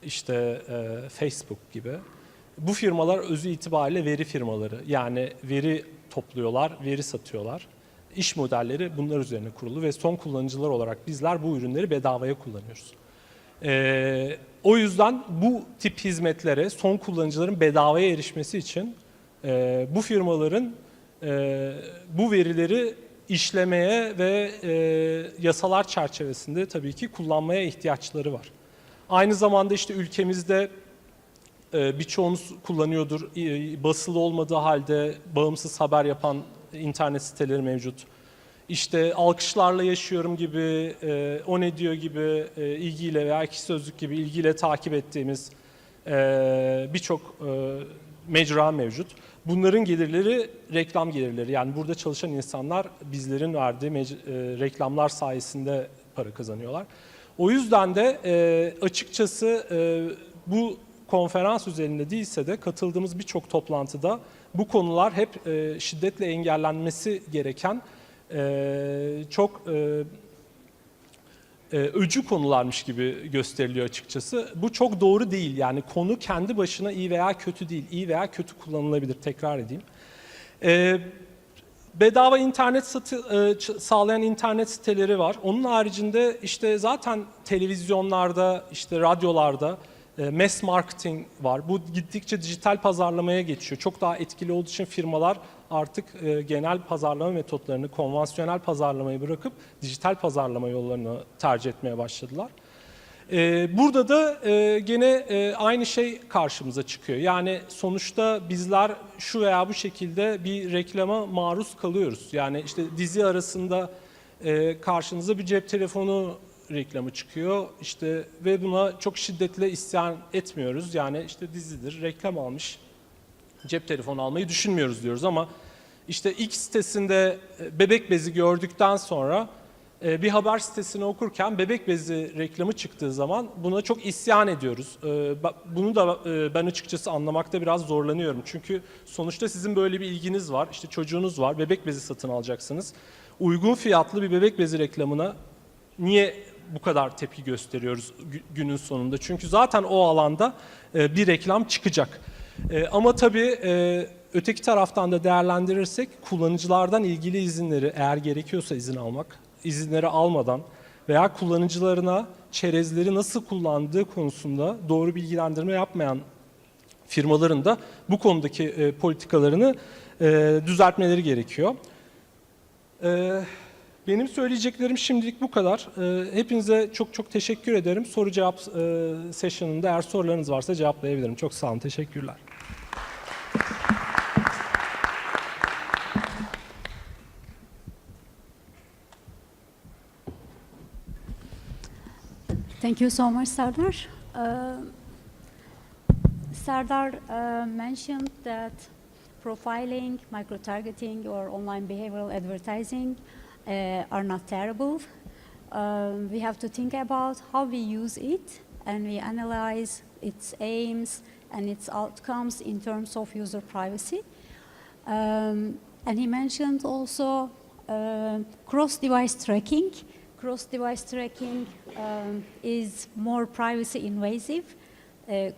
işte Facebook gibi. Bu firmalar özü itibariyle veri firmaları. Yani veri topluyorlar, veri satıyorlar. İş modelleri bunlar üzerine kurulu ve son kullanıcılar olarak bizler bu ürünleri bedavaya kullanıyoruz. O yüzden bu tip hizmetlere son kullanıcıların bedavaya erişmesi için bu firmaların bu verileri işlemeye ve yasalar çerçevesinde tabii ki kullanmaya ihtiyaçları var. Aynı zamanda işte ülkemizde birçoğunuz kullanıyordur. Basılı olmadığı halde bağımsız haber yapan internet siteleri mevcut. İşte alkışlarla yaşıyorum gibi, o ne diyor gibi ilgiyle veya Ekşi Sözlük gibi ilgiyle takip ettiğimiz birçok mecra mevcut. Bunların gelirleri reklam gelirleri. Yani burada çalışan insanlar bizlerin verdiği reklamlar sayesinde para kazanıyorlar. O yüzden de açıkçası bu konferans üzerinde değilse de katıldığımız birçok toplantıda bu konular hep şiddetle engellenmesi gereken çok öcü konularmış gibi gösteriliyor açıkçası. Bu çok doğru değil. Yani konu kendi başına iyi veya kötü değil. İyi veya kötü kullanılabilir. Tekrar edeyim. Bedava internet sağlayan internet siteleri var. Onun haricinde işte zaten televizyonlarda, işte radyolarda mass marketing var. Bu gittikçe dijital pazarlamaya geçiyor. Çok daha etkili olduğu için firmalar artık genel pazarlama metotlarını, konvansiyonel pazarlamayı bırakıp dijital pazarlama yollarını tercih etmeye başladılar. Burada da gene aynı şey karşımıza çıkıyor. Yani sonuçta bizler şu veya bu şekilde bir reklama maruz kalıyoruz. Yani işte dizi arasında karşınıza bir cep telefonu reklamı çıkıyor işte ve buna çok şiddetle isyan etmiyoruz. Yani işte dizidir, reklam almış, cep telefonu almayı düşünmüyoruz diyoruz ama işte X sitesinde bebek bezi gördükten sonra bir haber sitesini okurken bebek bezi reklamı çıktığı zaman buna çok isyan ediyoruz. Bunu da ben açıkçası anlamakta biraz zorlanıyorum. Çünkü sonuçta sizin böyle bir ilginiz var, işte çocuğunuz var, bebek bezi satın alacaksınız. Uygun fiyatlı bir bebek bezi reklamına niye bu kadar tepki gösteriyoruz günün sonunda? Çünkü zaten o alanda bir reklam çıkacak. Ama tabii öteki taraftan da değerlendirirsek kullanıcılardan ilgili izinleri eğer gerekiyorsa izin almak, izinleri almadan veya kullanıcılarına çerezleri nasıl kullandığı konusunda doğru bilgilendirme yapmayan firmaların da bu konudaki politikalarını düzeltmeleri gerekiyor. Benim söyleyeceklerim şimdilik bu kadar. Hepinize çok çok teşekkür ederim. Soru cevap session'ında eğer sorularınız varsa cevaplayabilirim. Çok sağ olun, teşekkürler. Thank you so much, Serdar. Serdar mentioned that profiling, microtargeting, or online behavioral advertising are not terrible. We have to think about how we use it, and we analyze its aims and its outcomes in terms of user privacy. And he mentioned also cross-device tracking. Cross-device tracking is more privacy invasive,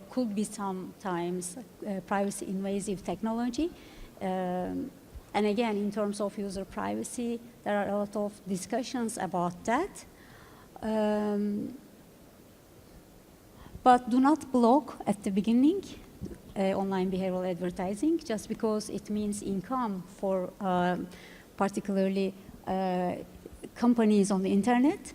could be sometimes privacy invasive technology. And again, in terms of user privacy, there are a lot of discussions about that. But do not block at the beginning online behavioral advertising just because it means income for particularly companies on the internet.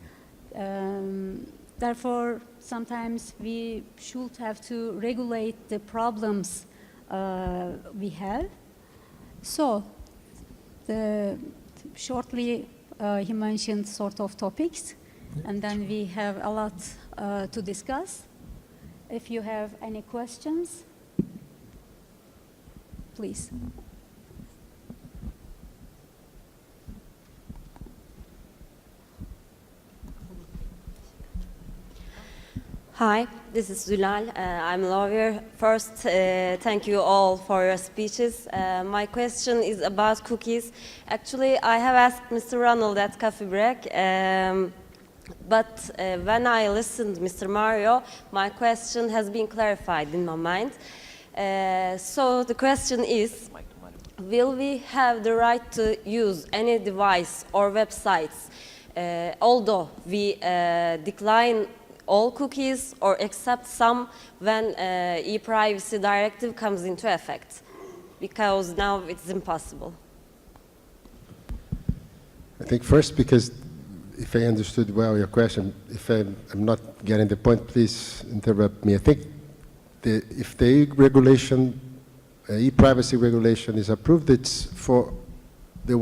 Therefore, sometimes we should have to regulate the problems we have. So, shortly, he mentioned sort of topics, and then we have a lot to discuss. If you have any questions, please. Hi, this is Zülal. I'm a lawyer. First, thank you all for your speeches. My question is about cookies. Actually, I have asked Mr. Ronald at Coffee Break, but when I listened to Mr. Mario, my question has been clarified in my mind. So the question is, will we have the right to use any device or websites, although we decline all cookies or accept some when e-privacy directive comes into effect? Because now it's impossible. I think first, because if I understood well your question, if I'm not getting the point, please interrupt me. I think if the regulation, e-privacy regulation is approved, it's for the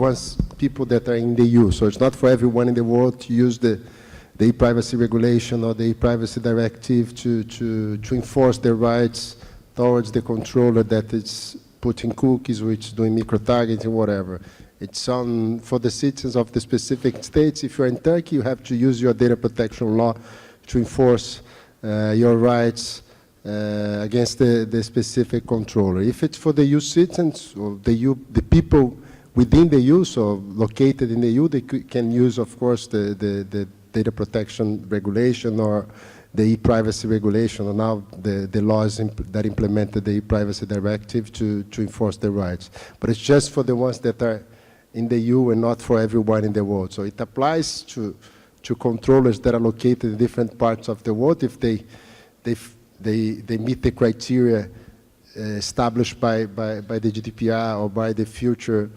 people that are in the EU. So it's not for everyone in the world to use the e-privacy regulation or the e-privacy directive to enforce their rights towards the controller that is putting cookies, which is doing micro-targeting, whatever. It's on for the citizens of the specific states. If you're in Turkey, you have to use your data protection law to enforce your rights against the specific controller. If it's for the EU citizens or the people within the EU, so located in the EU, they can use, of course, the data protection regulation or the e-privacy regulation, or now the laws that implemented the e-privacy directive to enforce their rights. But it's just for the ones that are in the EU and not for everyone in the world. So it applies to controllers that are located in different parts of the world if they meet the criteria established by the GDPR or by the future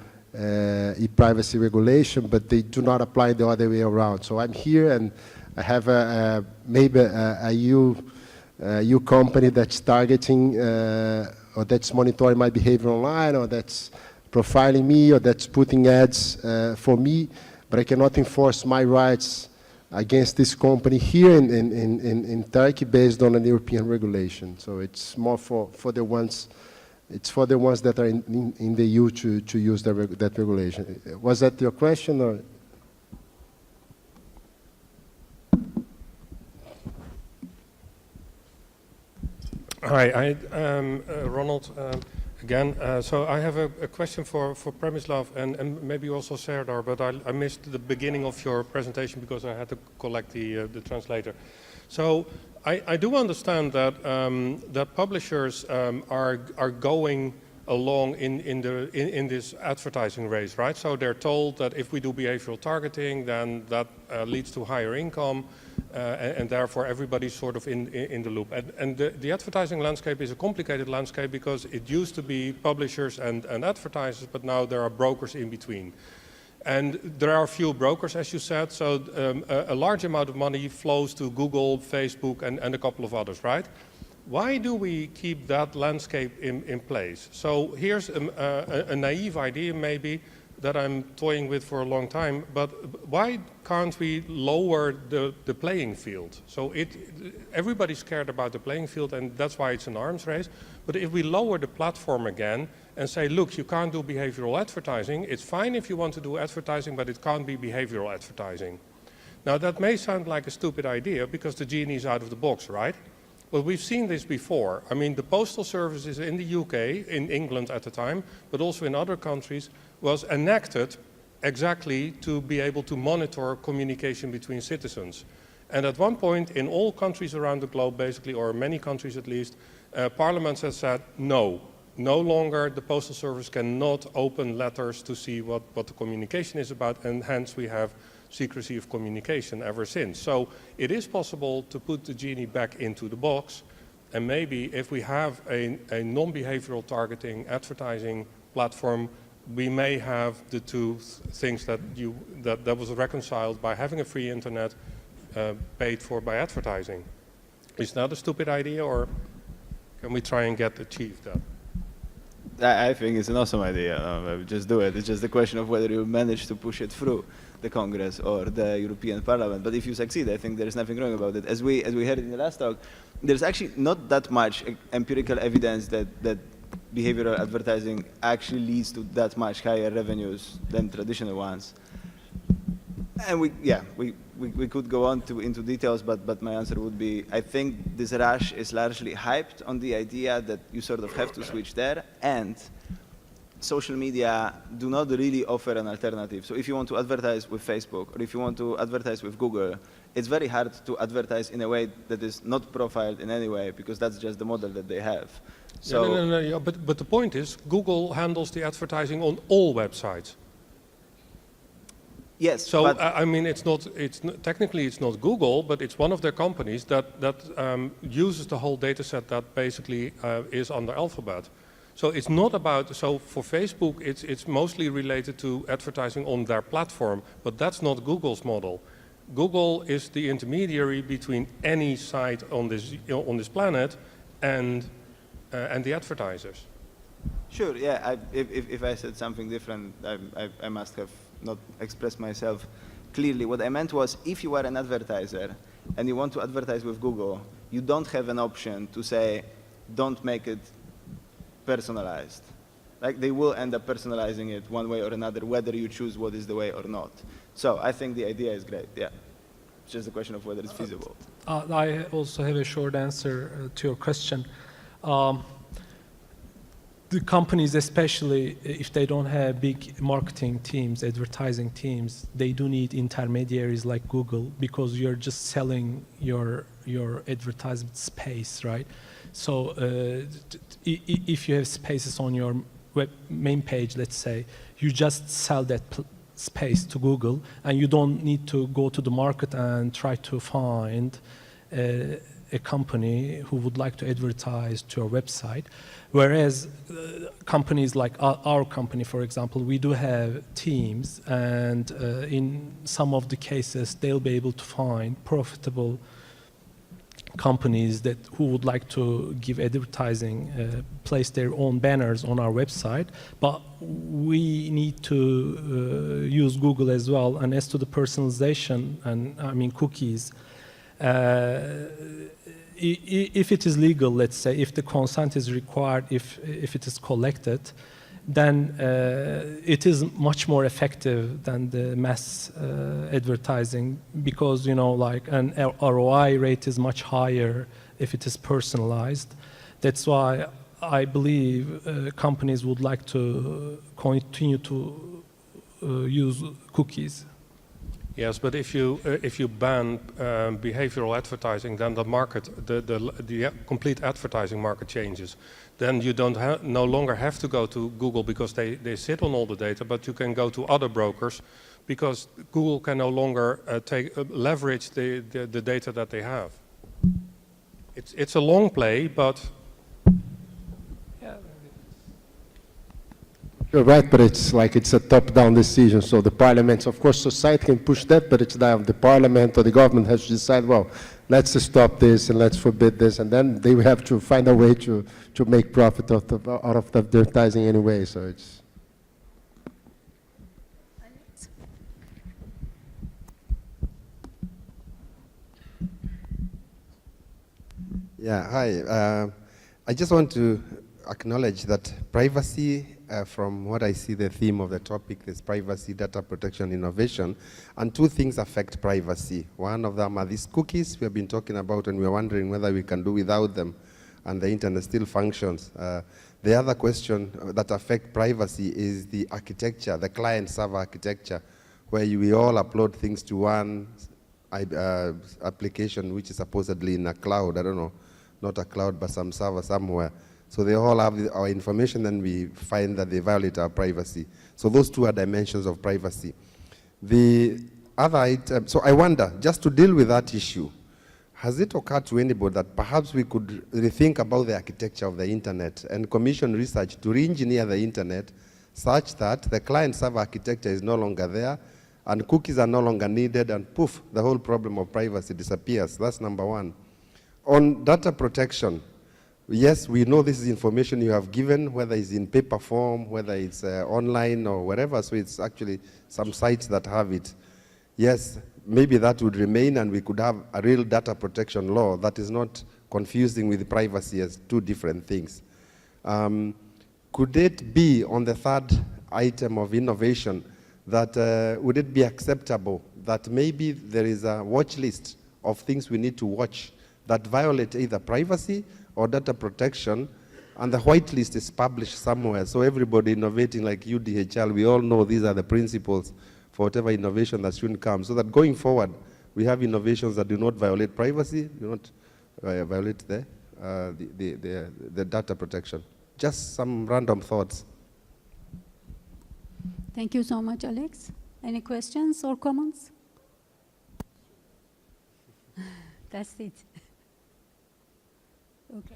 e-privacy regulation, but they do not apply the other way around. So I'm here and I have maybe a EU company that's targeting or that's monitoring my behavior online, or that's profiling me, or that's putting ads for me, but I cannot enforce my rights against this company here in Turkey based on an European regulation. So it's more for the ones. It's for the ones that are in the EU to use that regulation. Was that your question, or? Hi, I'm Ronald again. So I have a question for Premislav and maybe also Serdar, but I missed the beginning of your presentation because I had to collect the translator. So I do understand that that publishers are going along in this advertising race, right? So they're told that if we do behavioral targeting, then that leads to higher income, and therefore everybody's sort of in the loop. And the advertising landscape is a complicated landscape because it used to be publishers and advertisers, but now there are brokers in between. And there are few brokers, as you said, so a large amount of money flows to Google, Facebook, and a couple of others, right? Why do we keep that landscape in place? So here's a naive idea maybe that I'm toying with for a long time, but why can't we lower the playing field? So everybody's scared about the playing field, and that's why it's an arms race. But if we lower the platform again and say, look, you can't do behavioral advertising. It's fine if you want to do advertising, but it can't be behavioral advertising. Now, that may sound like a stupid idea because the genie is out of the box, right? Well, we've seen this before. I mean, the postal services in the UK, in England at the time, but also in other countries, was enacted exactly to be able to monitor communication between citizens. And at one point, in all countries around the globe, basically, or many countries at least, parliaments have said, no longer the postal service cannot open letters to see what the communication is about, and hence we have secrecy of communication ever since. So it is possible to put the genie back into the box, and maybe if we have a non-behavioral targeting advertising platform, we may have the two things that was reconciled by having a free internet paid for by advertising. Is that a stupid idea, or can we try and achieve that? I think it's an awesome idea. Just do it. It's just a question of whether you manage to push it through the Congress or the European Parliament. But if you succeed, I think there is nothing wrong about it. As we heard in the last talk, there's actually not that much empirical evidence that behavioral advertising actually leads to that much higher revenues than traditional ones. And we could go on into details, but my answer would be, I think this rush is largely hyped on the idea that you sort of have to switch there, and social media do not really offer an alternative. So if you want to advertise with Facebook, or if you want to advertise with Google, it's very hard to advertise in a way that is not profiled in any way, because that's just the model that they have. So No, but the point is, Google handles the advertising on all websites. yes. So but I mean, technically it's not Google, but it's one of their companies that uses the whole data set that basically is under Alphabet. So it's not about, so for Facebook, it's mostly related to advertising on their platform, but that's not Google's model. Google is the intermediary between any site on this planet and the advertisers. Sure, yeah, if I said something different, I must have not expressed myself clearly. What I meant was, if you are an advertiser and you want to advertise with Google, you don't have an option to say, don't make it personalized. Like, they will end up personalizing it one way or another, whether you choose what is the way or not. So I think the idea is great, yeah. It's just a question of whether it's feasible. I also have a short answer to your question. The companies, especially if they don't have big marketing teams, advertising teams, they do need intermediaries like Google, because you're just selling your advertisement space, right? So if you have spaces on your web main page, let's say, you just sell that space to Google, and you don't need to go to the market and try to find a company who would like to advertise to your website. Whereas companies like our company, for example, we do have teams, and in some of the cases, they'll be able to find profitable companies who would like to give advertising, place their own banners on our website, but we need to use Google as well. And as to the personalization, and I mean cookies, if it is legal, let's say, if the consent is required, if it is collected, then it is much more effective than the mass advertising, because, you know, like an ROI rate is much higher if it is personalized. That's why I believe companies would like to continue to use cookies. Yes, but if you ban behavioral advertising, then the market, the complete advertising market changes. Then you no longer have to go to Google because they sit on all the data, but you can go to other brokers because Google can no longer leverage the data that they have. It's a long play, but You're right, but it's like it's a top-down decision. So the parliament, of course, society can push that, but it's down. The parliament or the government has to decide, well, let's stop this and let's forbid this, and then they will have to find a way to make profit out of the advertising anyway. So it's. Yeah, hi. I just want to acknowledge that privacy, from what I see the theme of the topic is privacy, data protection, innovation, and two things affect privacy. One of them are these cookies we have been talking about, and we're wondering whether we can do without them, and the internet still functions. The other question that affects privacy is the architecture, the client-server architecture, where we all upload things to one application which is supposedly in a cloud, I don't know, not a cloud, but some server somewhere. So they all have our information, and we find that they violate our privacy. So those two are dimensions of privacy. The other item, so I wonder, just to deal with that issue, has it occurred to anybody that perhaps we could rethink about the architecture of the internet and commission research to re-engineer the internet such that the client-server architecture is no longer there, and cookies are no longer needed, and poof, the whole problem of privacy disappears. That's number one. On data protection, yes, we know this is information you have given, whether it's in paper form, whether it's online or whatever, so it's actually some sites that have it. Yes, maybe that would remain, and we could have a real data protection law that is not confusing with privacy as two different things. Could it be on the third item of innovation that would it be acceptable that maybe there is a watch list of things we need to watch that violate either privacy or data protection, and the whitelist is published somewhere, so everybody innovating like UDHL, we all know these are the principles for whatever innovation that shouldn't come, so that going forward, we have innovations that do not violate privacy, do not violate the data protection. Just some random thoughts. Thank you so much, Alex. Any questions or comments? That's it. Okay.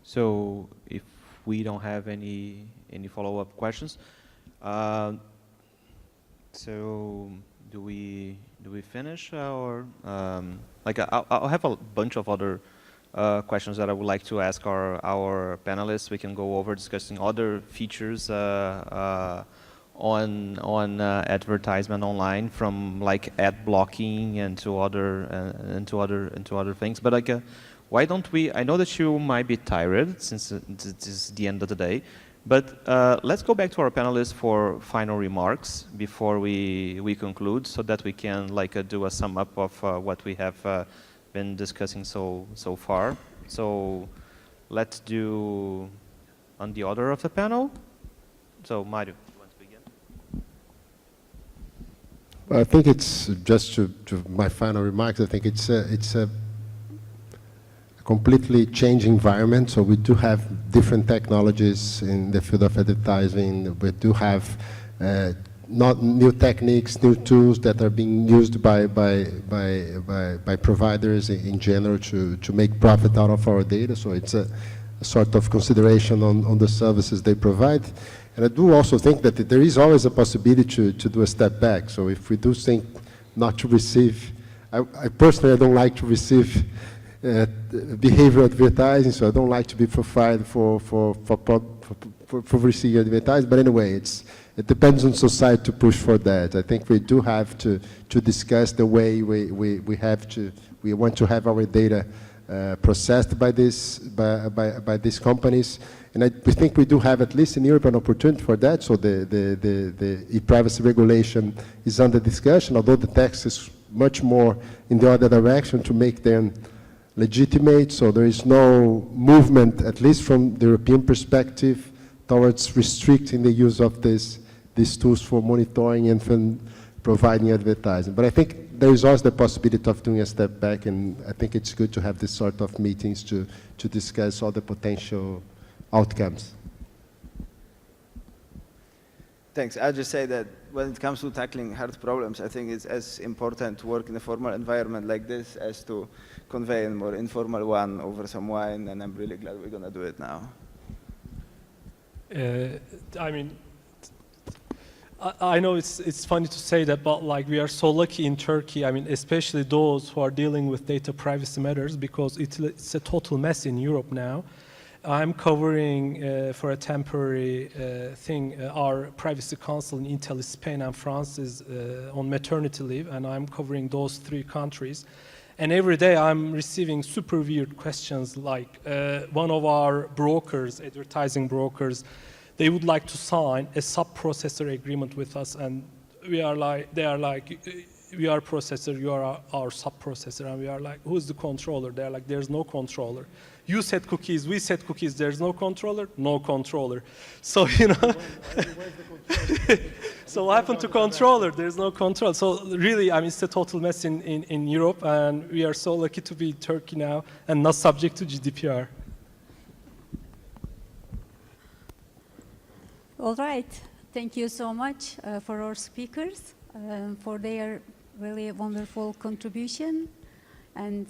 So if we don't have any follow-up questions, so do we finish, or like I'll have a bunch of other questions that I would like to ask our panelists. We can go over discussing other features on advertisement online, from like ad blocking and to other things. But like, why don't we? I know that you might be tired since it is the end of the day, but let's go back to our panelists for final remarks before we conclude, so that we can like do a sum up of what we have been discussing so far. So let's do on the order of the panel. So Mario. I think it's just to my final remarks. I think it's a completely changed environment. So we do have different technologies in the field of advertising. We do have not new techniques, new tools that are being used by providers in general to make profit out of our data. So it's a sort of consideration on the services they provide. And I do also think that there is always a possibility to do a step back. So if we do think not to receive, I personally don't like to receive behavioral advertising, so I don't like to be profiled for receiving advertising. But anyway, it depends on society to push for that. I think we do have to discuss the way we want to have our data processed by these companies. And we think we do have, at least in Europe, an opportunity for that. So the e-privacy regulation is under discussion, although the text is much more in the other direction to make them legitimate, so there is no movement, at least from the European perspective, towards restricting the use of these tools for monitoring and then providing advertising. But I think there is always the possibility of doing a step back, and I think it's good to have this sort of meetings to discuss all the potential outcomes. Thanks. I'll just say that when it comes to tackling hard problems, I think it's as important to work in a formal environment like this as to convey a more informal one over some wine, and I'm really glad we're going to do it now. I mean, I know it's funny to say that, but like we are so lucky in Turkey. I mean, especially those who are dealing with data privacy matters, because it's a total mess in Europe now. I'm covering for a temporary thing. Our privacy council in Italy, Spain, and France is on maternity leave, and I'm covering those 3 countries. And every day I'm receiving super weird questions, like one of our brokers, advertising brokers, they would like to sign a sub-processor agreement with us, and they are like, we are processor, you are our sub-processor, and we are like, who's the controller? They're like, there's no controller. You set cookies, we set cookies, there's no controller, no controller. So, you know, so what happened to controller? There's no control. So really, I mean, it's a total mess in Europe, and we are so lucky to be in Turkey now and not subject to GDPR. All right. Thank you so much for our speakers, for their really wonderful contribution and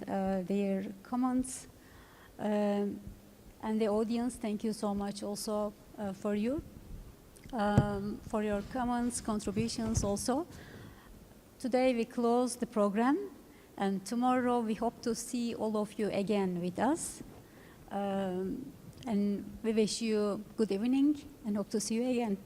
their comments. And the audience, thank you so much also for you, for your comments, contributions also. Today we close the program, and tomorrow we hope to see all of you again with us. And we wish you good evening and hope to see you again.